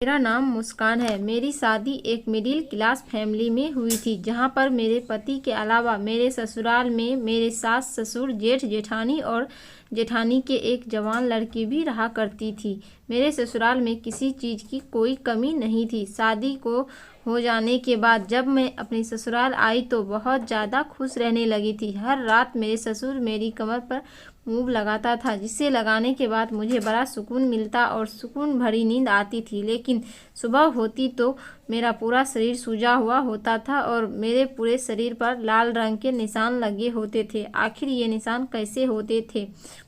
मेरा नाम मुस्कान है। मेरी शादी एक मिडिल क्लास फैमिली में हुई थी, जहां पर मेरे पति के अलावा मेरे ससुराल में मेरे सास ससुर जेठ जेठानी और जेठानी के एक जवान लड़की भी रहा करती थी। मेरे ससुराल में किसी चीज़ की कोई कमी नहीं थी। शादी को हो जाने के बाद जब मैं अपनी ससुराल आई तो बहुत ज़्यादा खुश रहने लगी थी। हर रात मेरे ससुर मेरी कमर पर मूव लगाता था, जिसे लगाने के बाद मुझे बड़ा सुकून मिलता और सुकून भरी नींद आती थी। लेकिन सुबह होती तो मेरा पूरा शरीर सूजा हुआ होता था और मेरे पूरे शरीर पर लाल रंग के निशान लगे होते थे। आखिर ये निशान कैसे होते थे?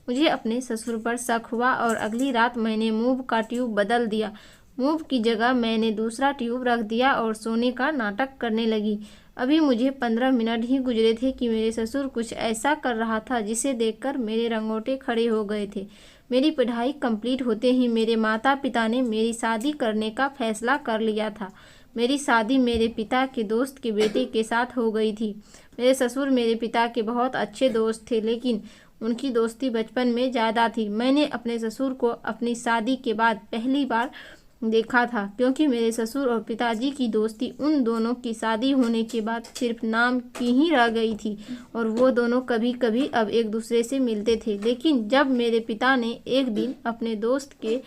मुझे अपने ससुर पर शक हुआ और अगली रात मैंने मूव का ट्यूब बदल दिया। मूव की जगह मैंने दूसरा ट्यूब रख दिया और सोने का नाटक करने लगी। अभी मुझे 15 मिनट ही गुजरे थे कि मेरे ससुर कुछ ऐसा कर रहा था जिसे देखकर मेरे रंगोटे खड़े हो गए थे। मेरी पढ़ाई कंप्लीट होते ही मेरे माता पिता ने मेरी शादी करने का फैसला कर लिया था। मेरी शादी मेरे पिता के दोस्त के बेटे के साथ हो गई थी। मेरे ससुर मेरे पिता के बहुत अच्छे दोस्त थे, लेकिन उनकी दोस्ती बचपन में ज़्यादा थी। मैंने अपने ससुर को अपनी शादी के बाद पहली बार देखा था, क्योंकि मेरे ससुर और पिताजी की दोस्ती उन दोनों की शादी होने के बाद सिर्फ नाम की ही रह गई थी और वो दोनों कभी कभी अब एक दूसरे से मिलते थे। लेकिन जब मेरे पिता ने एक दिन अपने दोस्त के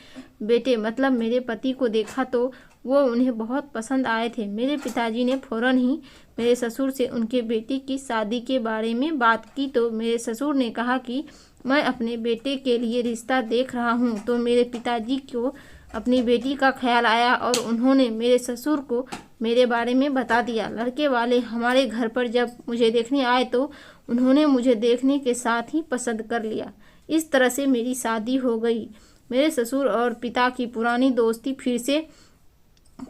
बेटे मतलब मेरे पति को देखा तो वो उन्हें बहुत पसंद आए थे। मेरे पिताजी ने फौरन ही मेरे ससुर से उनके बेटे की शादी के बारे में बात की तो मेरे ससुर ने कहा कि मैं अपने बेटे के लिए रिश्ता देख रहा हूँ। तो मेरे पिताजी को अपनी बेटी का ख्याल आया और उन्होंने मेरे ससुर को मेरे बारे में बता दिया। लड़के वाले हमारे घर पर जब मुझे देखने आए तो उन्होंने मुझे देखने के साथ ही पसंद कर लिया। इस तरह से मेरी शादी हो गई। मेरे ससुर और पिता की पुरानी दोस्ती फिर से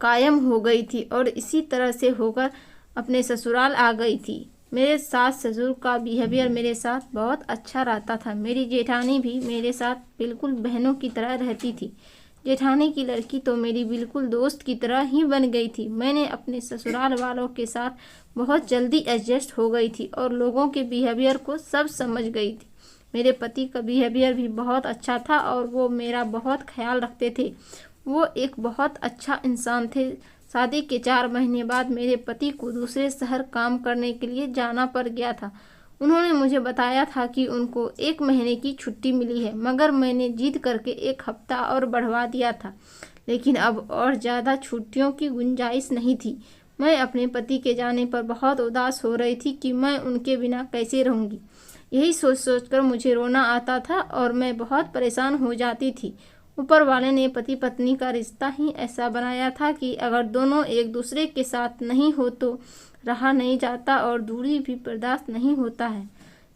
कायम हो गई थी और इसी तरह से होकर अपने ससुराल आ गई थी। मेरे सास ससुर का बिहेवियर मेरे साथ बहुत अच्छा रहता था। मेरी जेठानी भी मेरे साथ बिल्कुल बहनों की तरह रहती थी। जेठानी की लड़की तो मेरी बिल्कुल दोस्त की तरह ही बन गई थी। मैंने अपने ससुराल वालों के साथ बहुत जल्दी एडजस्ट हो गई थी और लोगों के बिहेवियर को सब समझ गई थी। मेरे पति का बिहेवियर भी बहुत अच्छा था और वो मेरा बहुत ख्याल रखते थे। वो एक बहुत अच्छा इंसान थे। शादी के 4 महीने बाद मेरे पति को दूसरे शहर काम करने के लिए जाना पड़ गया था। उन्होंने मुझे बताया था कि उनको 1 महीने की छुट्टी मिली है, मगर मैंने जिद करके 1 हफ्ता और बढ़वा दिया था। लेकिन अब और ज़्यादा छुट्टियों की गुंजाइश नहीं थी। मैं अपने पति के जाने पर बहुत उदास हो रही थी कि मैं उनके बिना कैसे रहूँगी। यही सोच सोच कर मुझे रोना आता था और मैं बहुत परेशान हो जाती थी। ऊपर वाले ने पति पत्नी का रिश्ता ही ऐसा बनाया था कि अगर दोनों एक दूसरे के साथ नहीं हो तो रहा नहीं जाता और दूरी भी बर्दाश्त नहीं होता है।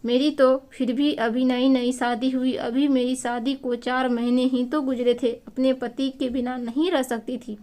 मेरी तो फिर भी अभी नई नई शादी हुई। अभी मेरी शादी को 4 महीने ही तो गुजरे थे। अपने पति के बिना नहीं रह सकती थी,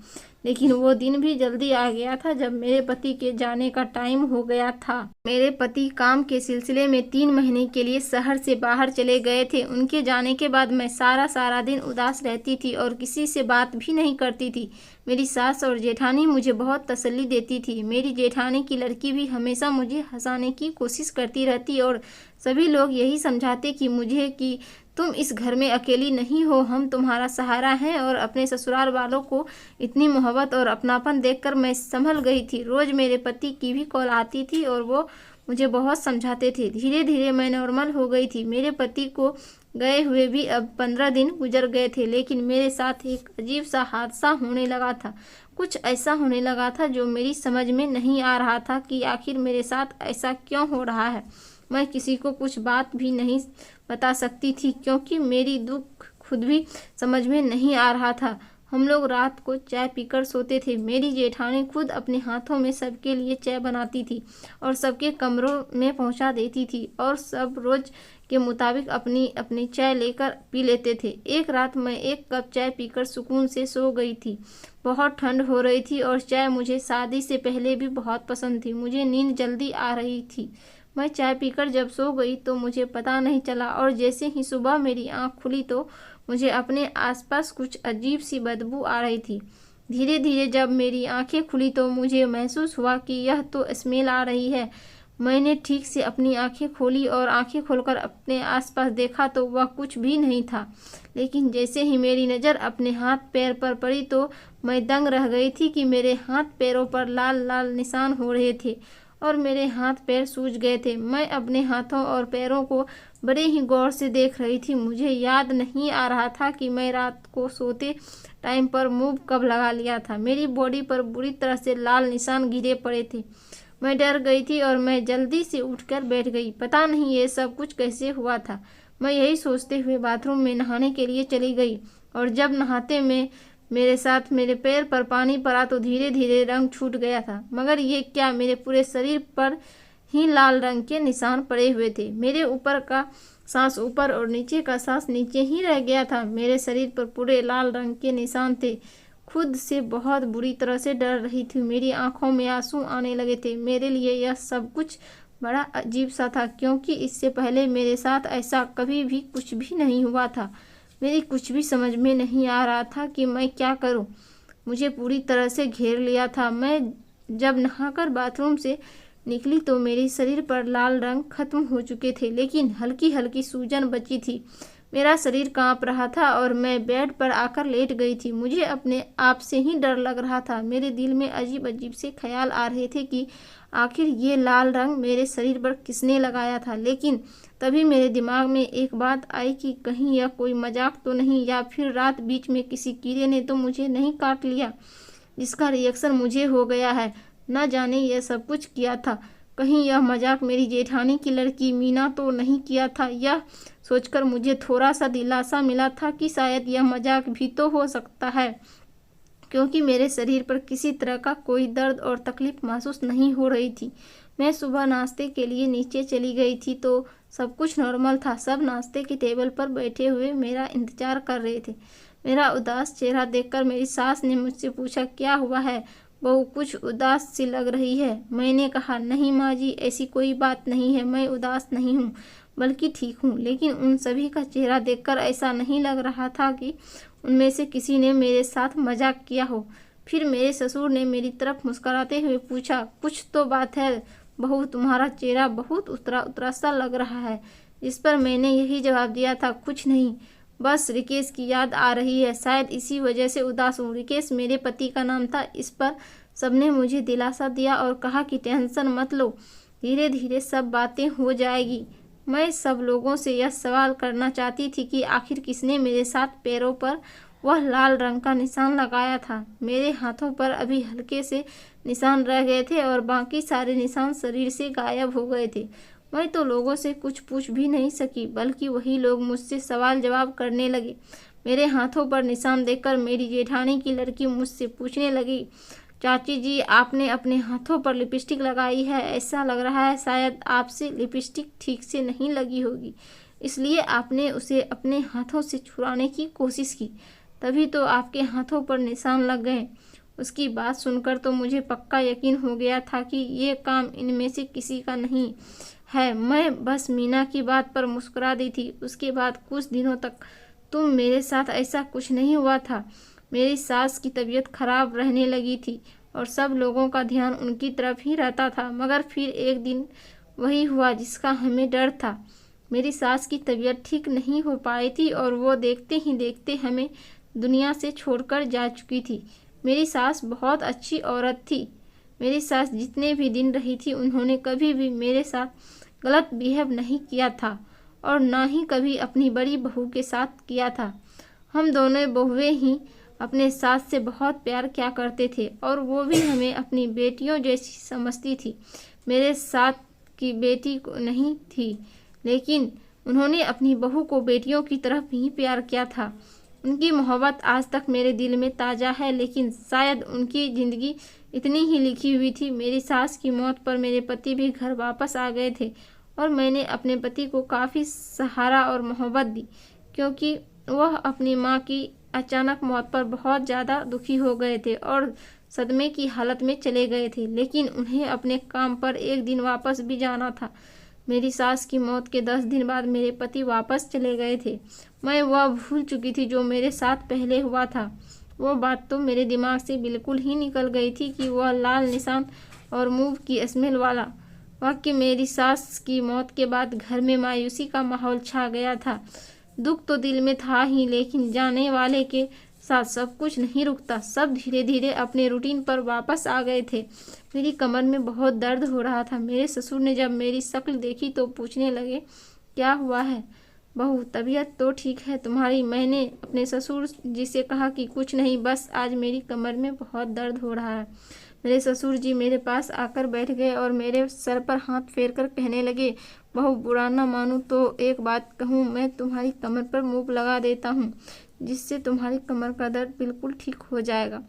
लेकिन वो दिन भी जल्दी आ गया था जब मेरे पति के जाने का टाइम हो गया था। मेरे पति काम के सिलसिले में 3 महीने के लिए शहर से बाहर चले गए थे। उनके जाने के बाद मैं सारा दिन उदास रहती थी और किसी से बात भी नहीं करती थी। मेरी सास और जेठानी मुझे बहुत तसल्ली देती थी। मेरी जेठानी की लड़की भी हमेशा मुझे हंसाने की कोशिश करती रहती और सभी लोग यही समझाते कि मुझे कि तुम इस घर में अकेली नहीं हो, हम तुम्हारा सहारा हैं। और अपने ससुराल वालों को इतनी मोहब्बत और अपनापन देखकर मैं संभल गई थी। रोज़ मेरे पति की भी कॉल आती थी और वो मुझे बहुत समझाते थे। धीरे धीरे मैं नॉर्मल हो गई थी। मेरे पति को गए हुए भी अब 15 दिन गुजर गए थे, लेकिन मेरे साथ एक अजीब सा हादसा होने लगा था। कुछ ऐसा होने लगा था जो मेरी समझ में नहीं आ रहा था कि आखिर मेरे साथ ऐसा क्यों हो रहा है। मैं किसी को कुछ बात भी नहीं बता सकती थी, क्योंकि मेरी दुख खुद भी समझ में नहीं आ रहा था। हम लोग रात को चाय पीकर सोते थे। मेरी जेठानी खुद अपने हाथों में सबके लिए चाय बनाती थी और सबके कमरों में पहुंचा देती थी और सब रोज के मुताबिक अपनी अपनी चाय लेकर पी लेते थे। एक रात मैं 1 कप चाय पीकर सुकून से सो गई थी। बहुत ठंड हो रही थी और चाय मुझे शादी से पहले भी बहुत पसंद थी। मुझे नींद जल्दी आ रही थी। मैं चाय पीकर जब सो गई तो मुझे पता नहीं चला और जैसे ही सुबह मेरी आँख खुली तो मुझे अपने आसपास कुछ अजीब सी बदबू आ रही थी। धीरे धीरे जब मेरी आंखें खुली तो मुझे महसूस हुआ कि यह तो स्मेल आ रही है। मैंने ठीक से अपनी आंखें खोली और आंखें खोलकर अपने आसपास देखा तो वह कुछ भी नहीं था। लेकिन जैसे ही मेरी नज़र अपने हाथ पैर पर पड़ी तो मैं दंग रह गई थी कि मेरे हाथ पैरों पर लाल लाल निशान हो रहे थे और मेरे हाथ पैर सूज गए थे। मैं अपने हाथों और पैरों को बड़े ही गौर से देख रही थी। मुझे याद नहीं आ रहा था कि मैं रात को सोते टाइम पर मूव कब लगा लिया था। मेरी बॉडी पर बुरी तरह से लाल निशान गिरे पड़े थे। मैं डर गई थी और मैं जल्दी से उठकर बैठ गई। पता नहीं ये सब कुछ कैसे हुआ था। मैं यही सोचते हुए बाथरूम में नहाने के लिए चली गई और जब नहाते में मेरे साथ मेरे पैर पर पानी पड़ा तो धीरे धीरे रंग छूट गया था। मगर ये क्या, मेरे पूरे शरीर पर ही लाल रंग के निशान पड़े हुए थे। मेरे ऊपर का सांस ऊपर और नीचे का सांस नीचे ही रह गया था। मेरे शरीर पर पूरे लाल रंग के निशान थे। खुद से बहुत बुरी तरह से डर रही थी। मेरी आंखों में आंसू आने लगे थे। मेरे लिए यह सब कुछ बड़ा अजीब सा था क्योंकि इससे पहले मेरे साथ ऐसा कभी भी कुछ भी नहीं हुआ था। मेरी कुछ भी समझ में नहीं आ रहा था कि मैं क्या करूं। मुझे पूरी तरह से घेर लिया था। मैं जब नहाकर बाथरूम से निकली तो मेरे शरीर पर लाल रंग खत्म हो चुके थे, लेकिन हल्की हल्की सूजन बची थी। मेरा शरीर कांप रहा था और मैं बेड पर आकर लेट गई थी। मुझे अपने आप से ही डर लग रहा था। मेरे दिल में अजीब अजीब से ख्याल आ रहे थे कि आखिर ये लाल रंग मेरे शरीर पर किसने लगाया था। लेकिन तभी मेरे दिमाग में एक बात आई कि कहीं यह कोई मजाक तो नहीं, या फिर रात बीच में किसी कीड़े ने तो मुझे नहीं काट लिया जिसका रिएक्शन मुझे हो गया है। न जाने यह सब कुछ किया था, कहीं यह मजाक मेरी जेठानी की लड़की मीना तो नहीं किया था। यह सोचकर मुझे थोड़ा सा दिलासा मिला था कि शायद यह मजाक भी तो हो सकता है, क्योंकि मेरे शरीर पर किसी तरह का कोई दर्द और तकलीफ महसूस नहीं हो रही थी। मैं सुबह नाश्ते के लिए नीचे चली गई थी तो सब कुछ नॉर्मल था। सब नाश्ते की टेबल पर बैठे हुए मेरा इंतजार कर रहे थे। मेरा उदास चेहरा देखकर मेरी सास ने मुझसे पूछा, क्या हुआ है बहू, कुछ उदास सी लग रही है। मैंने कहा, नहीं माँ जी, ऐसी कोई बात नहीं है, मैं उदास नहीं हूँ बल्कि ठीक हूँ। लेकिन उन सभी का चेहरा देखकर ऐसा नहीं लग रहा था कि उनमें से किसी ने मेरे साथ मजाक किया हो। फिर मेरे ससुर ने मेरी तरफ मुस्कुराते हुए पूछा, कुछ तो बात है बहू, तुम्हारा चेहरा बहुत उतरा उतरा सा लग रहा है। इस पर मैंने यही जवाब दिया था, कुछ नहीं, बस रिकेश की याद आ रही है, शायद इसी वजह से उदास हूँ। रिकेश मेरे पति का नाम था। इस पर सबने मुझे दिलासा दिया और कहा कि टेंशन मत लो, धीरे धीरे सब बातें हो जाएगी। मैं सब लोगों से यह सवाल करना चाहती थी कि आखिर किसने मेरे साथ पैरों पर वह लाल रंग का निशान लगाया था। मेरे हाथों पर अभी हल्के से निशान रह गए थे और बाकी सारे निशान शरीर से गायब हो गए थे। मैं तो लोगों से कुछ पूछ भी नहीं सकी, बल्कि वही लोग मुझसे सवाल जवाब करने लगे। मेरे हाथों पर निशान देखकर मेरी जेठानी की लड़की मुझसे पूछने लगी, चाची जी, आपने अपने हाथों पर लिपस्टिक लगाई है, ऐसा लग रहा है शायद आपसे लिपस्टिक ठीक से नहीं लगी होगी, इसलिए आपने उसे अपने हाथों से छुड़ाने की कोशिश की, तभी तो आपके हाथों पर निशान लग गए। उसकी बात सुनकर तो मुझे पक्का यकीन हो गया था कि ये काम इनमें से किसी का नहीं है। मैं बस मीना की बात पर मुस्कुरा दी थी। उसके बाद कुछ दिनों तक तुम मेरे साथ ऐसा कुछ नहीं हुआ था। मेरी सास की तबीयत खराब रहने लगी थी और सब लोगों का ध्यान उनकी तरफ ही रहता था। मगर फिर एक दिन वही हुआ जिसका हमें डर था। मेरी सास की तबीयत ठीक नहीं हो पाई थी और वो देखते ही देखते हमें दुनिया से छोड़कर जा चुकी थी। मेरी सास बहुत अच्छी औरत थी। मेरी सास जितने भी दिन रही थी उन्होंने कभी भी मेरे साथ गलत बिहेव नहीं किया था और ना ही कभी अपनी बड़ी बहू के साथ किया था। हम दोनों बहुएं ही अपने सास से बहुत प्यार किया करते थे और वो भी हमें अपनी बेटियों जैसी समझती थी। मेरे साथ की बेटी को नहीं थी, लेकिन उन्होंने अपनी बहू को बेटियों की तरफ ही प्यार किया था। उनकी मोहब्बत आज तक मेरे दिल में ताज़ा है, लेकिन शायद उनकी ज़िंदगी इतनी ही लिखी हुई थी। मेरी सास की मौत पर मेरे पति भी घर वापस आ गए थे और मैंने अपने पति को काफ़ी सहारा और मोहब्बत दी, क्योंकि वह अपनी माँ की अचानक मौत पर बहुत ज़्यादा दुखी हो गए थे और सदमे की हालत में चले गए थे। लेकिन उन्हें अपने काम पर एक दिन वापस भी जाना था। मेरी सास की मौत के 10 दिन बाद मेरे पति वापस चले गए थे। मैं वह भूल चुकी थी जो मेरे साथ पहले हुआ था। वो बात तो मेरे दिमाग से बिल्कुल ही निकल गई थी कि वह लाल निशान और मूव की स्मेल वाला वाकई मेरी सास की मौत के बाद घर में मायूसी का माहौल छा गया था। दुख तो दिल में था ही, लेकिन जाने वाले के साथ सब कुछ नहीं रुकता। सब धीरे धीरे अपने रूटीन पर वापस आ गए थे। मेरी कमर में बहुत दर्द हो रहा था। मेरे ससुर ने जब मेरी शक्ल देखी तो पूछने लगे, क्या हुआ है बहू, तबीयत तो ठीक है तुम्हारी? मैंने अपने ससुर जी से कहा कि कुछ नहीं, बस आज मेरी कमर में बहुत दर्द हो रहा है। मेरे ससुर जी मेरे पास आकर बैठ गए और मेरे सर पर हाथ फेरकर कहने लगे, बहू बुरा ना मानूं तो एक बात कहूँ, मैं तुम्हारी कमर पर मूव लगा देता हूँ, जिससे तुम्हारी कमर का दर्द बिल्कुल ठीक हो जाएगा।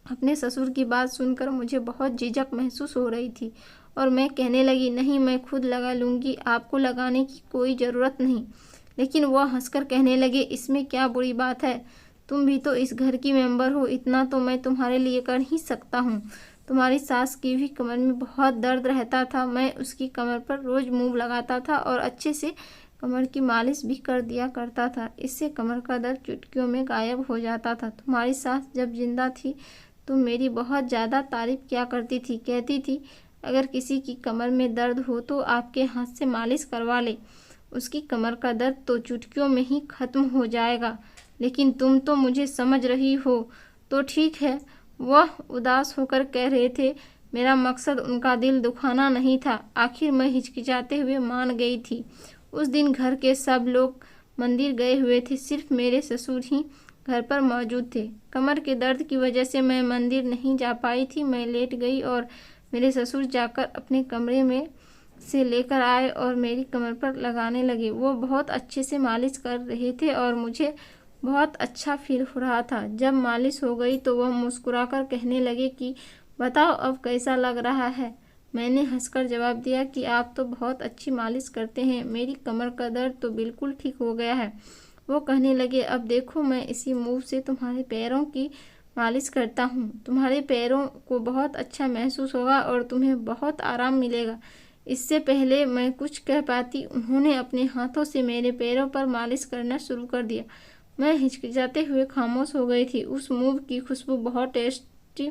अपने ससुर की बात सुनकर मुझे बहुत झिझक महसूस हो रही थी और मैं कहने लगी, नहीं मैं खुद लगा लूँगी, आपको लगाने की कोई ज़रूरत नहीं। लेकिन वह हंसकर कहने लगे, इसमें क्या बुरी बात है, तुम भी तो इस घर की मेंबर हो, इतना तो मैं तुम्हारे लिए कर ही सकता हूँ। तुम्हारी सास की भी कमर में बहुत दर्द रहता था, मैं उसकी कमर पर रोज़ मूव लगाता था और अच्छे से कमर की मालिश भी कर दिया करता था। इससे कमर का दर्द चुटकियों में गायब हो जाता था। तुम्हारी सास जब जिंदा थी तो मेरी बहुत ज़्यादा तारीफ किया करती थी, कहती थी अगर किसी की कमर में दर्द हो तो आपके हाथ से मालिश करवा ले, उसकी कमर का दर्द तो चुटकियों में ही ख़त्म हो जाएगा। लेकिन तुम तो मुझे समझ रही हो तो ठीक है। वह उदास होकर कह रहे थे, मेरा मकसद उनका दिल दुखाना नहीं था। आखिर मैं हिचकिचाते हुए मान गई थी। उस दिन घर के सब लोग मंदिर गए हुए थे, सिर्फ मेरे ससुर ही घर पर मौजूद थे। कमर के दर्द की वजह से मैं मंदिर नहीं जा पाई थी। मैं लेट गई और मेरे ससुर जाकर अपने कमरे में से लेकर आए और मेरी कमर पर लगाने लगे। वो बहुत अच्छे से मालिश कर रहे थे और मुझे बहुत अच्छा फील हो रहा था। जब मालिश हो गई तो वह मुस्कुराकर कहने लगे कि बताओ अब कैसा लग रहा है। मैंने हंसकर जवाब दिया कि आप तो बहुत अच्छी मालिश करते हैं, मेरी कमर का दर्द तो बिल्कुल ठीक हो गया है। वो कहने लगे, अब देखो मैं इसी मूव से तुम्हारे पैरों की मालिश करता हूँ, तुम्हारे पैरों को बहुत अच्छा महसूस होगा और तुम्हें बहुत आराम मिलेगा। इससे पहले मैं कुछ कह पाती, उन्होंने अपने हाथों से मेरे पैरों पर मालिश करना शुरू कर दिया। मैं हिचकिचाते हुए खामोश हो गई थी। उस मूव की खुशबू बहुत टेस्टी।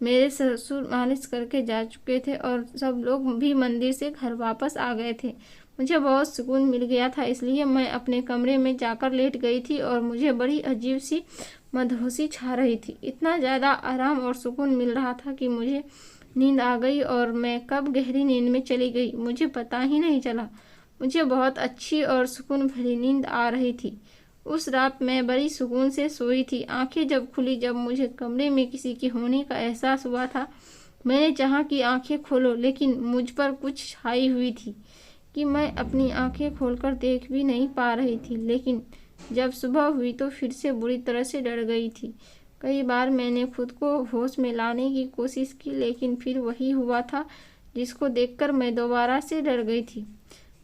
मेरे ससुर मालिश करके जा चुके थे और सब लोग भी मंदिर से घर वापस आ गए थे। मुझे बहुत सुकून मिल गया था, इसलिए मैं अपने कमरे में जाकर लेट गई थी और मुझे बड़ी अजीब सी मदहोशी छा रही थी। इतना ज़्यादा आराम और सुकून मिल रहा था कि मुझे नींद आ गई और मैं कब गहरी नींद में चली गई मुझे पता ही नहीं चला। मुझे बहुत अच्छी और सुकून भरी नींद आ रही थी। उस रात मैं बड़ी सुकून से सोई थी। आंखें जब खुली, जब मुझे कमरे में किसी के होने का एहसास हुआ था, मैंने चाहा कि आंखें खोलो, लेकिन मुझ पर कुछ छाई हुई थी कि मैं अपनी आंखें खोलकर देख भी नहीं पा रही थी। लेकिन जब सुबह हुई तो फिर से बुरी तरह से डर गई थी। कई बार मैंने खुद को होश में लाने की कोशिश की, लेकिन फिर वही हुआ था जिसको देखकर मैं दोबारा से डर गई थी।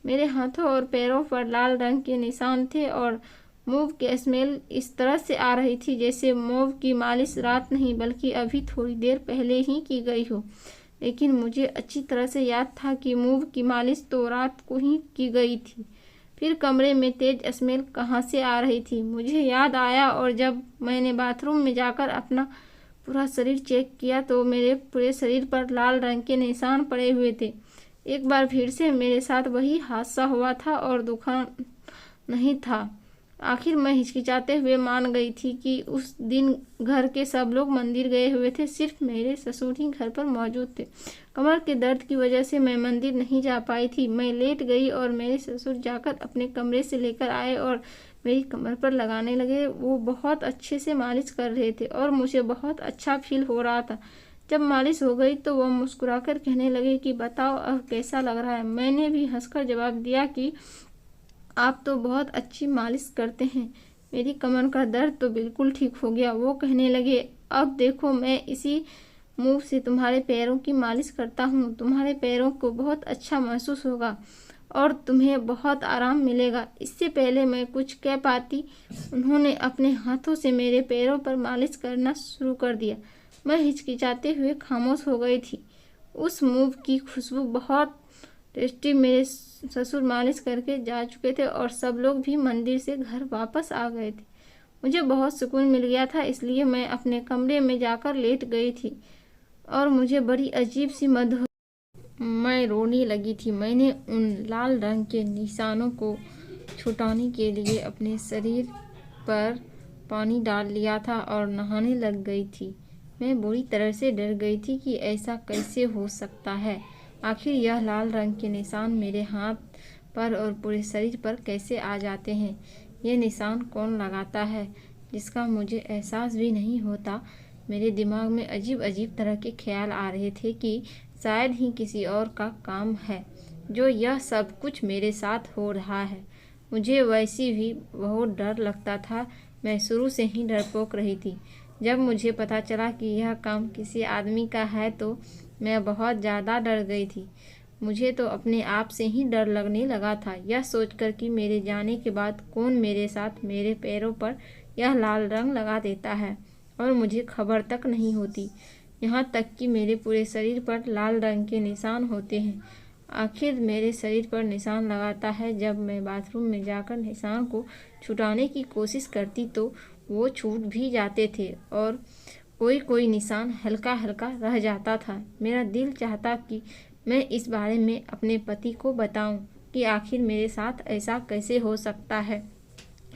मेरे हाथों और पैरों पर लाल रंग के निशान थे और मूव की स्मेल इस तरह से आ रही थी जैसे मूव की मालिश रात नहीं बल्कि अभी थोड़ी देर पहले ही की गई हो। लेकिन मुझे अच्छी तरह से याद था कि मूव की मालिश तो रात को ही की गई थी। फिर कमरे में तेज स्मेल कहाँ से आ रही थी मुझे याद आया, और जब मैंने बाथरूम में जाकर अपना पूरा शरीर चेक किया तो मेरे पूरे शरीर पर लाल रंग के निशान पड़े हुए थे। एक बार फिर से मेरे साथ वही हादसा हुआ था और दुखा नहीं था। आखिर मैं हिचकिचाते हुए मान गई थी कि उस दिन घर के सब लोग मंदिर गए हुए थे, सिर्फ मेरे ससुर ही घर पर मौजूद थे। कमर के दर्द की वजह से मैं मंदिर नहीं जा पाई थी। मैं लेट गई और मेरे ससुर जाकर अपने कमरे से लेकर आए और मेरी कमर पर लगाने लगे। वो बहुत अच्छे से मालिश कर रहे थे और मुझे बहुत अच्छा फील हो रहा था। जब मालिश हो गई तो वह मुस्कुराकर कहने लगे कि बताओ अब कैसा लग रहा है। मैंने भी हंसकर जवाब दिया कि आप तो बहुत अच्छी मालिश करते हैं, मेरी कमर का दर्द तो बिल्कुल ठीक हो गया। वो कहने लगे, अब देखो मैं इसी मुंह से तुम्हारे पैरों की मालिश करता हूँ, तुम्हारे पैरों को बहुत अच्छा महसूस होगा और तुम्हें बहुत आराम मिलेगा। इससे पहले मैं कुछ कह पाती, उन्होंने अपने हाथों से मेरे पैरों पर मालिश करना शुरू कर दिया। मैं हिचकिचाते हुए खामोश हो गई थी। उस मूव की खुशबू बहुत टेस्टी। मेरे ससुर मालिश करके जा चुके थे और सब लोग भी मंदिर से घर वापस आ गए थे। मुझे बहुत सुकून मिल गया था, इसलिए मैं अपने कमरे में जाकर लेट गई थी और मुझे बड़ी अजीब सी मैं रोने लगी थी। मैंने उन लाल रंग के निशानों को छुटाने के लिए अपने शरीर पर पानी डाल लिया था और नहाने लग गई थी। मैं बुरी तरह से डर गई थी कि ऐसा कैसे हो सकता है। आखिर यह लाल रंग के निशान मेरे हाथ पर और पूरे शरीर पर कैसे आ जाते हैं? ये निशान कौन लगाता है जिसका मुझे एहसास भी नहीं होता? मेरे दिमाग में अजीब अजीब तरह के ख्याल आ रहे थे कि शायद ही किसी और का काम है जो यह सब कुछ मेरे साथ हो रहा है। मुझे वैसे भी बहुत डर लगता था। मैं शुरू से ही डरपोक रही थी। जब मुझे पता चला कि यह काम किसी आदमी का है तो मैं बहुत ज़्यादा डर गई थी। मुझे तो अपने आप से ही डर लगने लगा था, यह सोचकर कि मेरे जाने के बाद कौन मेरे साथ मेरे पैरों पर यह लाल रंग लगा देता है और मुझे खबर तक नहीं होती। यहाँ तक कि मेरे पूरे शरीर पर लाल रंग के निशान होते हैं। आखिर मेरे शरीर पर निशान लगाता है। जब मैं बाथरूम में जाकर निशान को छुटाने की कोशिश करती तो वो छूट भी जाते थे और कोई कोई निशान हल्का हल्का रह जाता था। मेरा दिल चाहता कि मैं इस बारे में अपने पति को बताऊं कि आखिर मेरे साथ ऐसा कैसे हो सकता है।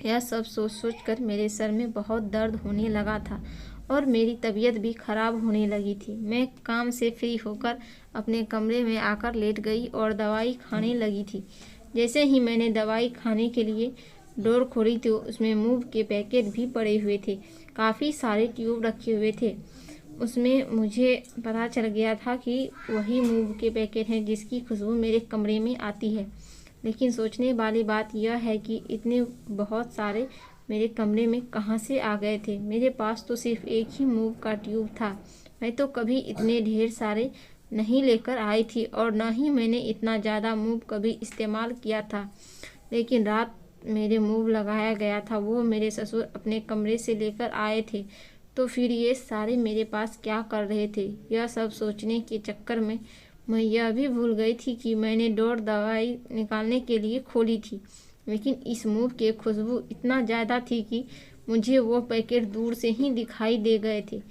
यह सब सोच सोच कर मेरे सर में बहुत दर्द होने लगा था और मेरी तबीयत भी खराब होने लगी थी। मैं काम से फ्री होकर अपने कमरे में आकर लेट गई और दवाई खाने लगी थी। जैसे ही मैंने दवाई खाने के लिए डोर खोली तो उसमें मूव के पैकेट भी पड़े हुए थे। काफ़ी सारे ट्यूब रखे हुए थे। उसमें मुझे पता चल गया था कि वही मूव के पैकेट हैं जिसकी खुशबू मेरे कमरे में आती है। लेकिन सोचने वाली बात यह है कि इतने बहुत सारे मेरे कमरे में कहाँ से आ गए थे। मेरे पास तो सिर्फ एक ही मूव का ट्यूब था। मैं तो कभी इतने ढेर सारे नहीं लेकर आई थी और न ही मैंने इतना ज़्यादा मूव कभी इस्तेमाल किया था। लेकिन रात मेरे मूव लगाया गया था वो मेरे ससुर अपने कमरे से लेकर आए थे, तो फिर ये सारे मेरे पास क्या कर रहे थे? यह सब सोचने के चक्कर में मैं यह भी भूल गई थी कि मैंने डोर दवाई निकालने के लिए खोली थी। लेकिन इस मूव की खुशबू इतना ज़्यादा थी कि मुझे वो पैकेट दूर से ही दिखाई दे गए थे।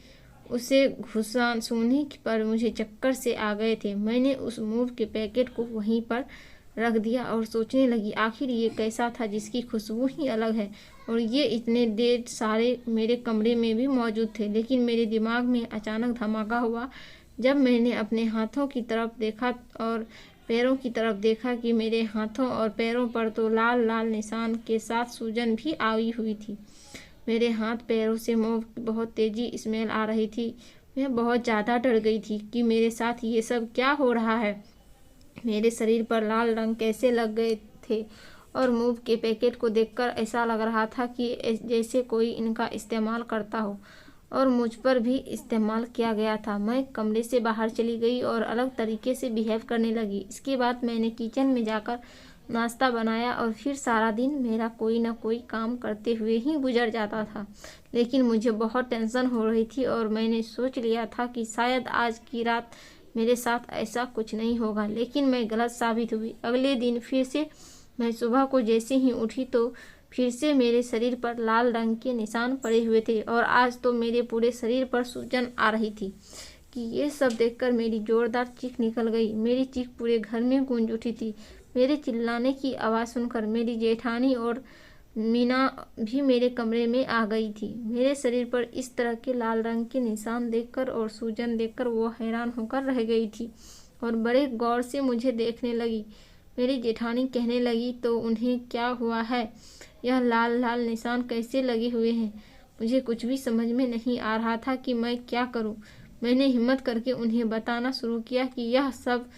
उसे घुसा सूंघने पर मुझे चक्कर से आ गए थे। मैंने उस मूव के पैकेट को वहीं पर रख दिया और सोचने लगी आखिर ये कैसा था जिसकी खुशबू ही अलग है और ये इतने ढेर सारे मेरे कमरे में भी मौजूद थे। लेकिन मेरे दिमाग में अचानक धमाका हुआ जब मैंने अपने हाथों की तरफ देखा और पैरों की तरफ देखा कि मेरे हाथों और पैरों पर तो लाल लाल निशान के साथ सूजन भी आई हुई थी। मेरे हाथ पैरों से मूव की बहुत तेज़ी स्मेल आ रही थी। मैं बहुत ज़्यादा डर गई थी कि मेरे साथ ये सब क्या हो रहा है। मेरे शरीर पर लाल रंग कैसे लग गए थे और मूव के पैकेट को देखकर ऐसा लग रहा था कि जैसे कोई इनका इस्तेमाल करता हो और मुझ पर भी इस्तेमाल किया गया था। मैं कमरे से बाहर चली गई और अलग तरीके से बिहेव करने लगी। इसके बाद मैंने किचन में जाकर नाश्ता बनाया और फिर सारा दिन मेरा कोई ना कोई काम करते हुए ही गुजर जाता था। लेकिन मुझे बहुत टेंशन हो रही थी और मैंने सोच लिया था कि शायद आज की रात मेरे साथ ऐसा कुछ नहीं होगा। लेकिन मैं गलत साबित हुई। अगले दिन फिर से मैं सुबह को जैसे ही उठी तो फिर से मेरे शरीर पर लाल रंग के निशान पड़े हुए थे और आज तो मेरे पूरे शरीर पर सूजन आ रही थी। कि ये सब देखकर मेरी जोरदार चीख निकल गई। मेरी चीख पूरे घर में गूंज उठी थी। मेरे चिल्लाने की आवाज़ सुनकर मेरी जेठानी और मीना भी मेरे कमरे में आ गई थी। मेरे शरीर पर इस तरह के लाल रंग के निशान देखकर और सूजन देखकर वो हैरान होकर रह गई थी और बड़े गौर से मुझे देखने लगी। मेरी जेठानी कहने लगी, तो उन्हें क्या हुआ है? यह लाल लाल निशान कैसे लगे हुए हैं? मुझे कुछ भी समझ में नहीं आ रहा था कि मैं क्या करूं। मैंने हिम्मत करके उन्हें बताना शुरू किया कि यह सब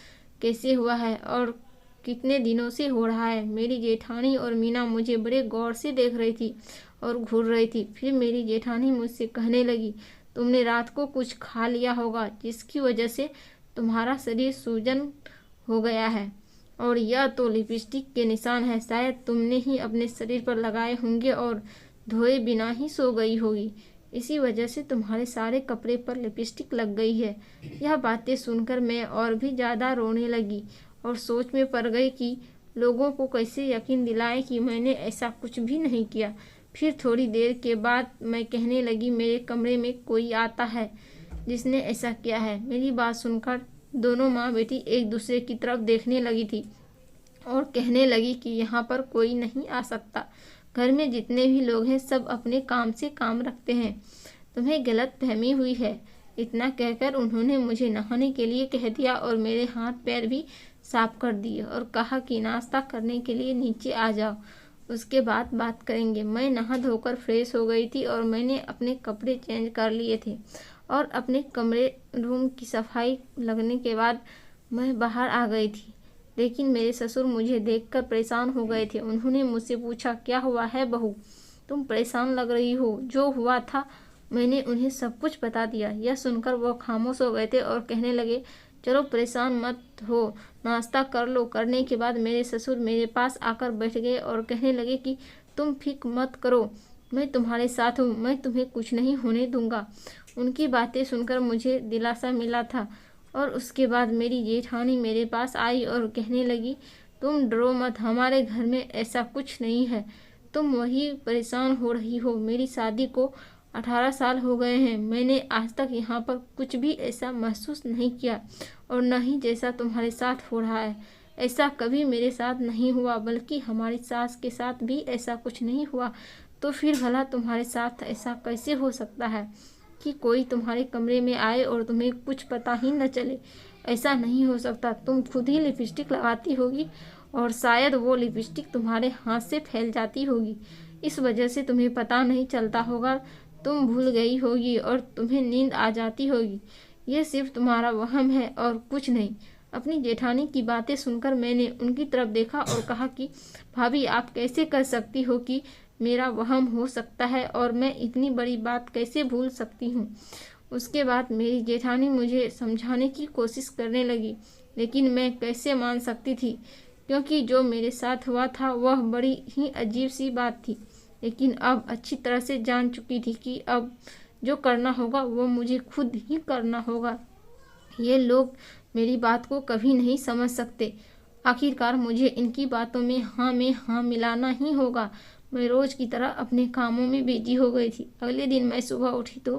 कैसे हुआ है और कितने दिनों से हो रहा है। मेरी जेठानी और मीना मुझे बड़े गौर से देख रही थी और घूर रही थी। फिर मेरी जेठानी मुझसे कहने लगी, तुमने रात को कुछ खा लिया होगा जिसकी वजह से तुम्हारा शरीर सूजन हो गया है और यह तो लिपस्टिक के निशान है। शायद तुमने ही अपने शरीर पर लगाए होंगे और धोए बिना ही सो गई होगी। इसी वजह से तुम्हारे सारे कपड़े पर लिपस्टिक लग गई है। यह बातें सुनकर मैं और भी ज़्यादा रोने लगी और सोच में पड़ गई कि लोगों को कैसे यकीन दिलाएं कि मैंने ऐसा कुछ भी नहीं किया। फिर थोड़ी देर के बाद मैं कहने लगी, मेरे कमरे में कोई आता है जिसने ऐसा किया है। मेरी बात सुनकर दोनों माँ बेटी एक दूसरे की तरफ देखने लगी थी और कहने लगी कि यहाँ पर कोई नहीं आ सकता। घर में जितने भी लोग हैं सब अपने काम से काम रखते हैं, तुम्हें गलत फहमी हुई है। इतना कहकर उन्होंने मुझे नहाने के लिए कह दिया और मेरे हाथ पैर भी साफ कर दिए और कहा कि नाश्ता करने के लिए नीचे आ जाओ, उसके बाद बात करेंगे। मैं नहा धोकर फ्रेश हो गई थी और मैंने अपने कपड़े चेंज कर लिए थे और अपने कमरे रूम की सफाई लगने के बाद मैं बाहर आ गई थी। लेकिन मेरे ससुर मुझे देखकर परेशान हो गए थे। उन्होंने मुझसे पूछा, क्या हुआ है बहू, तुम परेशान लग रही हो। जो हुआ था मैंने उन्हें सब कुछ बता दिया। यह सुनकर वो खामोश हो गए थे और कहने लगे, चलो परेशान मत हो, नाश्ता कर लो। करने के बाद मेरे ससुर मेरे पास आकर बैठ गए और कहने लगे कि तुम फिक्र मत करो, मैं तुम्हारे साथ हूँ, मैं तुम्हें कुछ नहीं होने दूंगा। उनकी बातें सुनकर मुझे दिलासा मिला था और उसके बाद मेरी जेठानी मेरे पास आई और कहने लगी, तुम डरो मत, हमारे घर में ऐसा कुछ नहीं है, तुम वही परेशान हो रही हो। मेरी शादी को 18 साल हो गए हैं, मैंने आज तक यहाँ पर कुछ भी ऐसा महसूस नहीं किया और न ही जैसा तुम्हारे साथ हो रहा है। ऐसा कभी मेरे साथ नहीं हुआ, बल्कि हमारी सास के साथ भी ऐसा कुछ नहीं हुआ। तो फिर भला तुम्हारे साथ ऐसा कैसे हो सकता है कि कोई तुम्हारे कमरे में आए और तुम्हें कुछ पता ही न चले। ऐसा नहीं हो सकता। तुम खुद ही लिपस्टिक लगाती होगी और शायद वो लिपस्टिक तुम्हारे हाथ से फैल जाती होगी, इस वजह से तुम्हें पता नहीं चलता होगा। तुम भूल गई होगी और तुम्हें नींद आ जाती होगी। ये सिर्फ तुम्हारा वहम है और कुछ नहीं। अपनी जेठानी की बातें सुनकर मैंने उनकी तरफ देखा और कहा कि भाभी, आप कैसे कर सकती हो कि मेरा वहम हो सकता है और मैं इतनी बड़ी बात कैसे भूल सकती हूँ। उसके बाद मेरी जेठानी मुझे समझाने की कोशिश करने लगी, लेकिन मैं कैसे मान सकती थी, क्योंकि जो मेरे साथ हुआ था वह बड़ी ही अजीब सी बात थी। लेकिन अब अच्छी तरह से जान चुकी थी कि अब जो करना होगा वो मुझे खुद ही करना होगा। ये लोग मेरी बात को कभी नहीं समझ सकते। आखिरकार मुझे इनकी बातों में हाँ मिलाना ही होगा। मैं रोज़ की तरह अपने कामों में बिजी हो गई थी। अगले दिन मैं सुबह उठी तो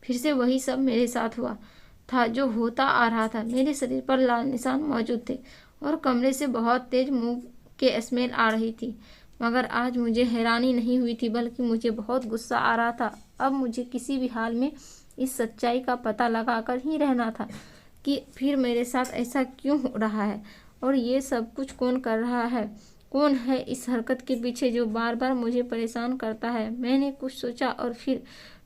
फिर से वही सब मेरे साथ हुआ था जो होता आ रहा था। मेरे शरीर पर लाल निशान मौजूद थे और कमरे से बहुत तेज मुंह के स्मेल आ रही थी। मगर आज मुझे हैरानी नहीं हुई थी, बल्कि मुझे बहुत गुस्सा आ रहा था। अब मुझे किसी भी हाल में इस सच्चाई का पता लगाकर ही रहना था कि फिर मेरे साथ ऐसा क्यों हो रहा है और ये सब कुछ कौन कर रहा है। कौन है इस हरकत के पीछे जो बार बार मुझे परेशान करता है। मैंने कुछ सोचा और फिर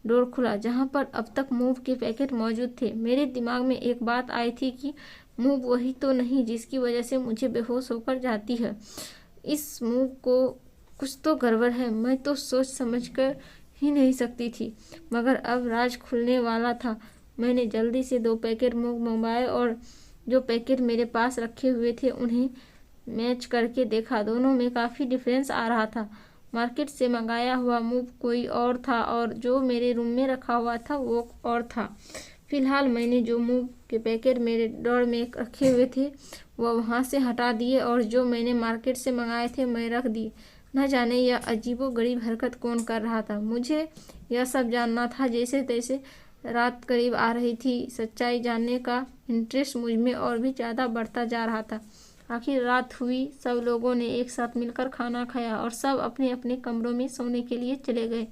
डोर खुला जहाँ पर अब तक मूव के पैकेट मौजूद थे। मेरे दिमाग में एक बात आई थी कि मूव वही तो नहीं जिसकी वजह से मुझे बेहोश होकर जाती है। इस मूव को कुछ तो गड़बड़ है। मैं तो सोच समझ कर ही नहीं सकती थी, मगर अब राज खुलने वाला था। मैंने जल्दी से 2 पैकेट मूव मंगवाए और जो पैकेट मेरे पास रखे हुए थे उन्हें मैच करके देखा। दोनों में काफ़ी डिफरेंस आ रहा था। मार्केट से मंगाया हुआ मूव कोई और था और जो मेरे रूम में रखा हुआ था वो और था। फिलहाल मैंने जो मूव के पैकेट मेरे ड्रॉर में रखे हुए थे वो वहाँ से हटा दिए और जो मैंने मार्केट से मंगाए थे मैं रख दिए। न जाने यह अजीबोगरीब हरकत कौन कर रहा था। मुझे यह सब जानना था। जैसे तैसे रात करीब आ रही थी। सच्चाई जानने का इंटरेस्ट मुझ में और भी ज़्यादा बढ़ता जा रहा था। आखिर रात हुई। सब लोगों ने एक साथ मिलकर खाना खाया और सब अपने अपने कमरों में सोने के लिए चले गए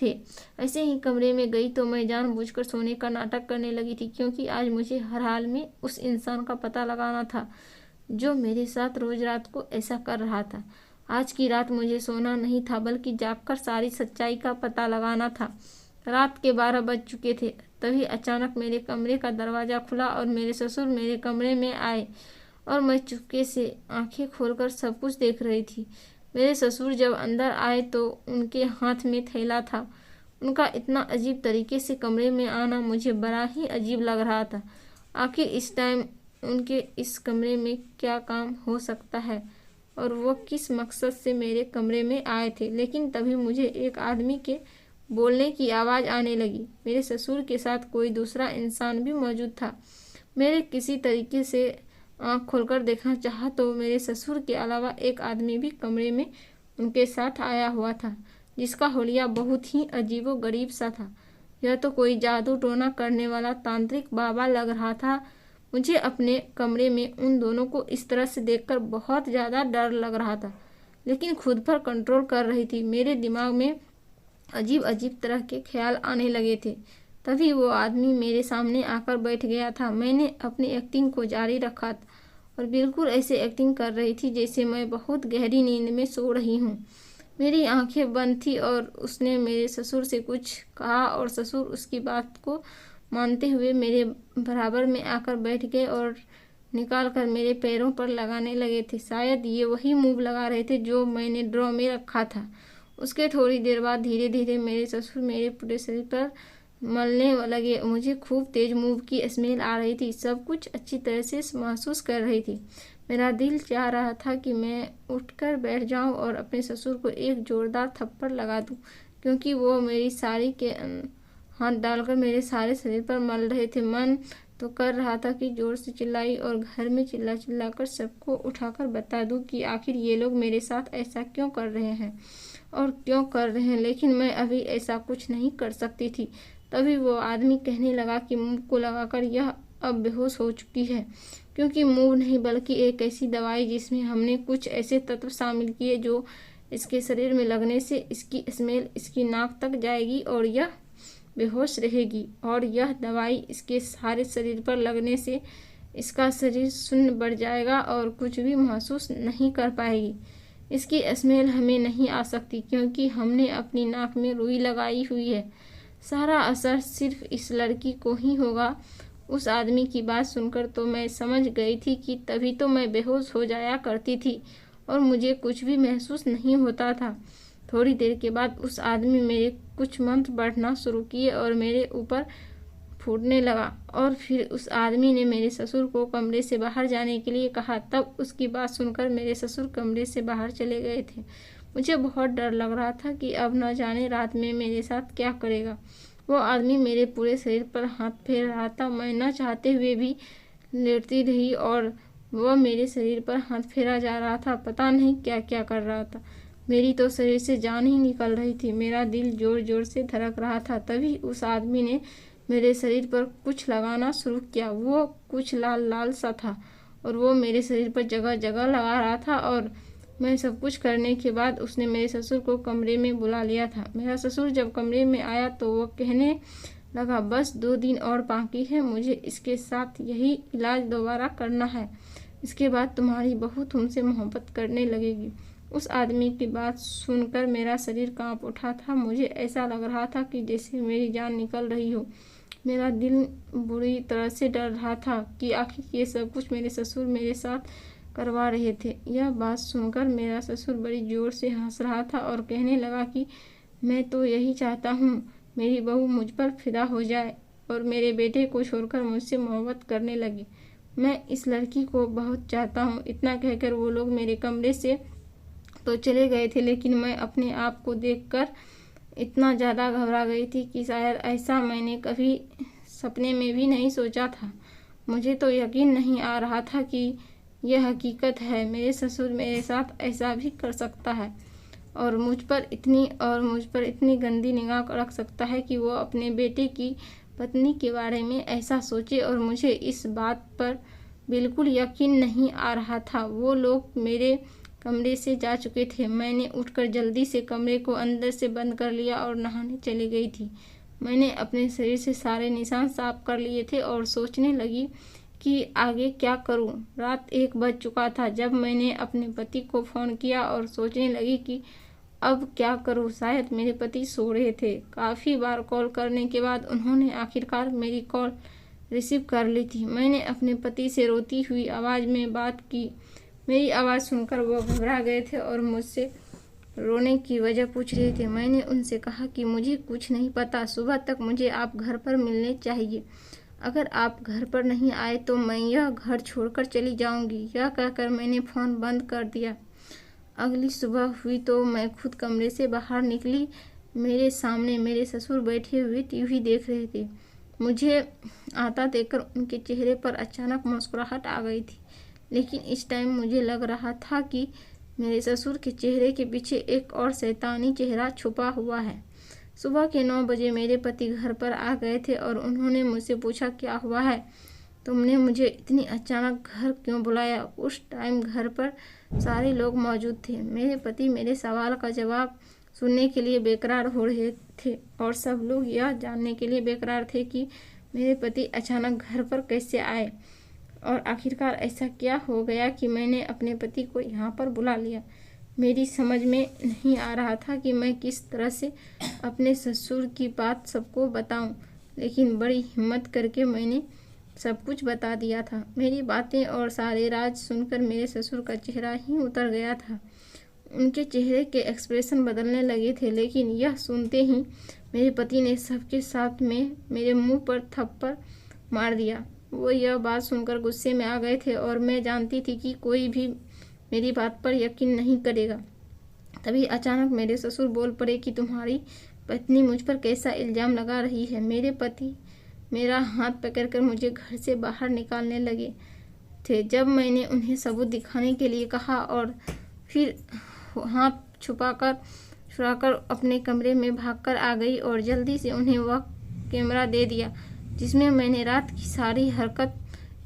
थे। ऐसे ही कमरे में गई तो मैं जानबूझकर सोने का नाटक करने लगी थी, क्योंकि आज मुझे हर हाल में उस इंसान का पता लगाना था जो मेरे साथ रोज रात को ऐसा कर रहा था। आज की रात मुझे सोना नहीं था, बल्कि जागकर सारी सच्चाई का पता लगाना था। रात के 12 बज चुके थे। तभी अचानक मेरे कमरे का दरवाज़ा खुला और मेरे ससुर मेरे कमरे में आए और मैं चुपके से आंखें खोलकर सब कुछ देख रही थी। मेरे ससुर जब अंदर आए तो उनके हाथ में थैला था। उनका इतना अजीब तरीके से कमरे में आना मुझे बड़ा ही अजीब लग रहा था। आखिर इस टाइम उनके इस कमरे में क्या काम हो सकता है और वो किस मकसद से मेरे कमरे में आए थे। लेकिन तभी मुझे एक आदमी के बोलने की आवाज़ आने लगी। मेरे ससुर के साथ कोई दूसरा इंसान भी मौजूद था। मेरे किसी तरीके से आँख खोलकर देखना चाहा तो मेरे ससुर के अलावा एक आदमी भी कमरे में उनके साथ आया हुआ था, जिसका हुलिया बहुत ही अजीबोगरीब सा था। यह तो कोई जादू टोना करने वाला तांत्रिक बाबा लग रहा था। मुझे अपने कमरे में उन दोनों को इस तरह से देखकर बहुत ज़्यादा डर लग रहा था, लेकिन खुद पर कंट्रोल कर रही थी। मेरे दिमाग में अजीब अजीब तरह के ख्याल आने लगे थे। तभी वो आदमी मेरे सामने आकर बैठ गया था। मैंने अपनी एक्टिंग को जारी रखा था और बिल्कुल ऐसे एक्टिंग कर रही थी जैसे मैं बहुत गहरी नींद में सो रही हूँ। मेरी आंखें बंद थी और उसने मेरे ससुर से कुछ कहा और ससुर उसकी बात को मानते हुए मेरे बराबर में आकर बैठ गए और निकाल कर मेरे पैरों पर लगाने लगे थे। शायद ये वही मूव लगा रहे थे जो मैंने ड्रॉ में रखा था। उसके थोड़ी देर बाद धीरे धीरे मेरे ससुर मेरे पूरे शरीर पर मलने लगे। मुझे खूब तेज मूव की स्मेल आ रही थी। सब कुछ अच्छी तरह से महसूस कर रही थी। मेरा दिल चाह रहा था कि मैं उठकर बैठ जाऊं और अपने ससुर को एक जोरदार थप्पड़ लगा दूं, क्योंकि वो मेरी साड़ी के हाथ डालकर मेरे सारे शरीर पर मल रहे थे। मन तो कर रहा था कि जोर से चिल्लाई और घर में चिल्ला चिल्ला कर सबको उठाकर बता दूं कि आखिर ये लोग मेरे साथ ऐसा क्यों कर रहे हैं और क्यों कर रहे हैं, लेकिन मैं अभी ऐसा कुछ नहीं कर सकती थी। तभी वो आदमी कहने लगा कि मुंह को लगाकर यह अब बेहोश हो चुकी है, क्योंकि मूव नहीं बल्कि एक ऐसी दवाई जिसमें हमने कुछ ऐसे तत्व शामिल किए जो इसके शरीर में लगने से इसकी स्मेल इसकी नाक तक जाएगी और यह बेहोश रहेगी, और यह दवाई इसके सारे शरीर पर लगने से इसका शरीर शून्य बढ़ जाएगा और कुछ भी महसूस नहीं कर पाएगी। इसकी स्मेल हमें नहीं आ सकती क्योंकि हमने अपनी नाक में रुई लगाई हुई है। सारा असर सिर्फ इस लड़की को ही होगा। उस आदमी की बात सुनकर तो मैं समझ गई थी कि तभी तो मैं बेहोश हो जाया करती थी और मुझे कुछ भी महसूस नहीं होता था। थोड़ी देर के बाद उस आदमी मेरे कुछ मंत्र पढ़ना शुरू किए और मेरे ऊपर फूटने लगा, और फिर उस आदमी ने मेरे ससुर को कमरे से बाहर जाने के लिए कहा। तब उसकी बात सुनकर मेरे ससुर कमरे से बाहर चले गए थे। मुझे बहुत डर लग रहा था कि अब न जाने रात में मेरे साथ क्या करेगा। वो आदमी मेरे पूरे शरीर पर हाथ फेर रहा था। मैं न चाहते हुए भी लेटती रही और वह मेरे शरीर पर हाथ फेरा जा रहा था। पता नहीं क्या क्या कर रहा था। मेरी तो शरीर से जान ही निकल रही थी। मेरा दिल जोर जोर से धड़क रहा था। तभी उस आदमी ने मेरे शरीर पर कुछ लगाना शुरू किया। वो कुछ लाल लाल सा था और वो मेरे शरीर पर जगह जगह लगा रहा था, और मैं सब कुछ करने के बाद उसने मेरे ससुर को कमरे में बुला लिया था। मेरा ससुर जब कमरे में आया तो वो कहने लगा, बस 2 दिन और बाकी है, मुझे इसके साथ यही इलाज दोबारा करना है। इसके बाद तुम्हारी बहू तुमसे मोहब्बत करने लगेगी। उस आदमी की बात सुनकर मेरा शरीर कांप उठा था। मुझे ऐसा लग रहा था कि जैसे मेरी जान निकल रही हो। मेरा दिल बुरी तरह से डर रहा था कि आखिर ये सब कुछ मेरे ससुर मेरे साथ करवा रहे थे। यह बात सुनकर मेरा ससुर बड़ी जोर से हंस रहा था और कहने लगा कि मैं तो यही चाहता हूँ, मेरी बहू मुझ पर फिदा हो जाए और मेरे बेटे को छोड़कर मुझसे मोहब्बत करने लगे। मैं इस लड़की को बहुत चाहता हूँ। इतना कहकर वो लोग मेरे कमरे से तो चले गए थे, लेकिन मैं अपने आप को देखकर इतना ज़्यादा घबरा गई थी कि शायद ऐसा मैंने कभी सपने में भी नहीं सोचा था। मुझे तो यकीन नहीं आ रहा था कि यह हकीकत है। मेरे ससुर मेरे साथ ऐसा भी कर सकता है और मुझ पर इतनी गंदी निगाह रख सकता है कि वो अपने बेटे की पत्नी के बारे में ऐसा सोचे, और मुझे इस बात पर बिल्कुल यकीन नहीं आ रहा था। वो लोग मेरे कमरे से जा चुके थे। मैंने उठकर जल्दी से कमरे को अंदर से बंद कर लिया और नहाने चली गई थी। मैंने अपने शरीर से सारे निशान साफ कर लिए थे और सोचने लगी कि आगे क्या करूं। रात 1 बज चुका था जब मैंने अपने पति को फ़ोन किया और सोचने लगी कि अब क्या करूं। शायद मेरे पति सो रहे थे। काफ़ी बार कॉल करने के बाद उन्होंने आखिरकार मेरी कॉल रिसीव कर ली थी। मैंने अपने पति से रोती हुई आवाज़ में बात की। मेरी आवाज़ सुनकर वो घबरा गए थे और मुझसे रोने की वजह पूछ रहे थे। मैंने उनसे कहा कि मुझे कुछ नहीं पता, सुबह तक मुझे आप घर पर मिलने चाहिए। अगर आप घर पर नहीं आए तो मैं यह घर छोड़कर चली जाऊंगी। यह कहकर मैंने फ़ोन बंद कर दिया। अगली सुबह हुई तो मैं खुद कमरे से बाहर निकली। मेरे सामने मेरे ससुर बैठे हुए टीवी देख रहे थे। मुझे आता देखकर उनके चेहरे पर अचानक मुस्कुराहट आ गई थी, लेकिन इस टाइम मुझे लग रहा था कि मेरे ससुर के चेहरे के पीछे एक और शैतानी चेहरा छुपा हुआ है। सुबह के 9 बजे मेरे पति घर पर आ गए थे और उन्होंने मुझसे पूछा क्या हुआ है। तुमने मुझे इतनी अचानक घर क्यों बुलाया? उस टाइम घर पर सारे लोग मौजूद थे। मेरे पति मेरे सवाल का जवाब सुनने के लिए बेकरार हो रहे थे और सब लोग यह जानने के लिए बेकरार थे कि मेरे पति अचानक घर पर कैसे आए और आखिरकार ऐसा क्या हो गया कि मैंने अपने पति को यहाँ पर बुला लिया। मेरी समझ में नहीं आ रहा था कि मैं किस तरह से अपने ससुर की बात सबको बताऊं, लेकिन बड़ी हिम्मत करके मैंने सब कुछ बता दिया था। मेरी बातें और सारे राज सुनकर मेरे ससुर का चेहरा ही उतर गया था। उनके चेहरे के एक्सप्रेशन बदलने लगे थे, लेकिन यह सुनते ही मेरे पति ने सबके साथ में मेरे मुंह पर थप्पड़ मार दिया। वो यह बात सुनकर गुस्से में आ गए थे और मैं जानती थी कि कोई भी मेरी बात पर यकीन नहीं करेगा। तभी अचानक मेरे ससुर बोल पड़े कि तुम्हारी पत्नी मुझ पर कैसा इल्ज़ाम लगा रही है। मेरे पति मेरा हाथ पकड़कर मुझे घर से बाहर निकालने लगे थे जब मैंने उन्हें सबूत दिखाने के लिए कहा, और फिर हाथ छुड़ाकर अपने कमरे में भागकर आ गई और जल्दी से उन्हें वह कैमरा दे दिया जिसमें मैंने रात की सारी हरकत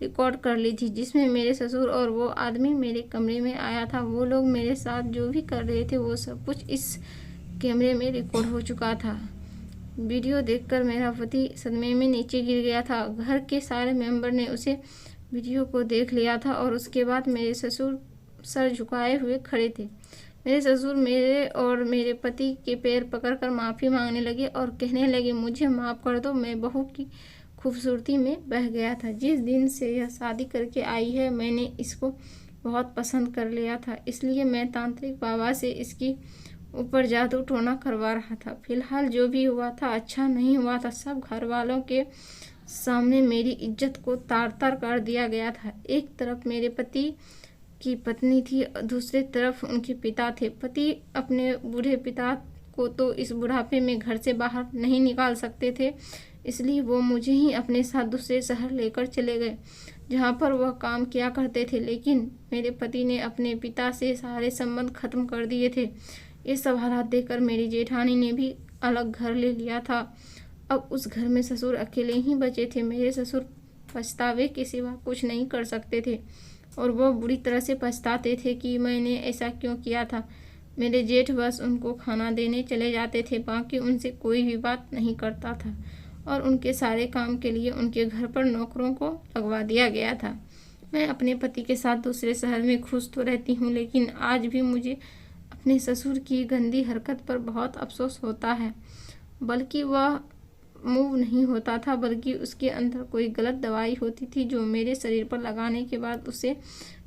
रिकॉर्ड कर ली थी, जिसमें मेरे ससुर और वो आदमी मेरे कमरे में आया था। वो लोग मेरे साथ जो भी कर रहे थे वो सब कुछ इस कैमरे में रिकॉर्ड हो चुका था। वीडियो देखकर मेरा पति सदमे में नीचे गिर गया था। घर के सारे मेंबर ने उसे वीडियो को देख लिया था और उसके बाद मेरे ससुर सर झुकाए हुए खड़े थे। मेरे ससुर मेरे और मेरे पति के पैर पकड़कर माफ़ी मांगने लगे और कहने लगे, मुझे माफ़ कर दो, मैं बहू की खूबसूरती में बह गया था। जिस दिन से यह शादी करके आई है मैंने इसको बहुत पसंद कर लिया था, इसलिए मैं तांत्रिक बाबा से इसकी ऊपर जादू टोना करवा रहा था। फिलहाल जो भी हुआ था अच्छा नहीं हुआ था। सब घर वालों के सामने मेरी इज्जत को तार तार कर दिया गया था। एक तरफ मेरे पति की पत्नी थी, दूसरी तरफ उनके पिता थे। पति अपने बूढ़े पिता को तो इस बुढ़ापे में घर से बाहर नहीं निकाल सकते थे, इसलिए वो मुझे ही अपने साथ दूसरे शहर लेकर चले गए जहाँ पर वह काम किया करते थे। लेकिन मेरे पति ने अपने पिता से सारे संबंध खत्म कर दिए थे। ये सब हालात देखकर मेरी जेठानी ने भी अलग घर ले लिया था। अब उस घर में ससुर अकेले ही बचे थे। मेरे ससुर पछतावे के सिवा कुछ नहीं कर सकते थे और वह बुरी तरह से पछताते थे कि मैंने ऐसा क्यों किया था। मेरे जेठ बस उनको खाना देने चले जाते थे, बाकी उनसे कोई भी बात नहीं करता था और उनके सारे काम के लिए उनके घर पर नौकरों को लगवा दिया गया था। मैं अपने पति के साथ दूसरे शहर में खुश तो रहती हूँ, लेकिन आज भी मुझे अपने ससुर की गंदी हरकत पर बहुत अफसोस होता है। बल्कि वह मूव नहीं होता था, बल्कि उसके अंदर कोई गलत दवाई होती थी जो मेरे शरीर पर लगाने के बाद उसे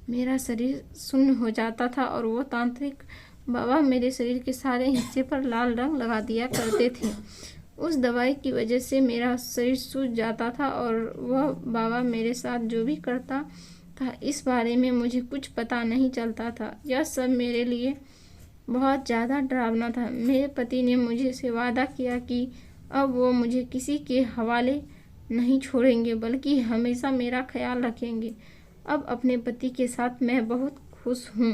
मेरा शरीर शून्य हो जाता था और वो तांत्रिक बाबा मेरे शरीर के सारे हिस्से पर लाल रंग लगा दिया करते थे। उस दवाई की वजह से मेरा शरीर सूज जाता था और वह बाबा मेरे साथ जो भी करता था इस बारे में मुझे कुछ पता नहीं चलता था। यह सब मेरे लिए बहुत ज़्यादा डरावना था। मेरे पति ने मुझे से वादा किया कि अब वो मुझे किसी के हवाले नहीं छोड़ेंगे, बल्कि हमेशा मेरा ख्याल रखेंगे। अब अपने पति के साथ मैं बहुत खुश हूँ।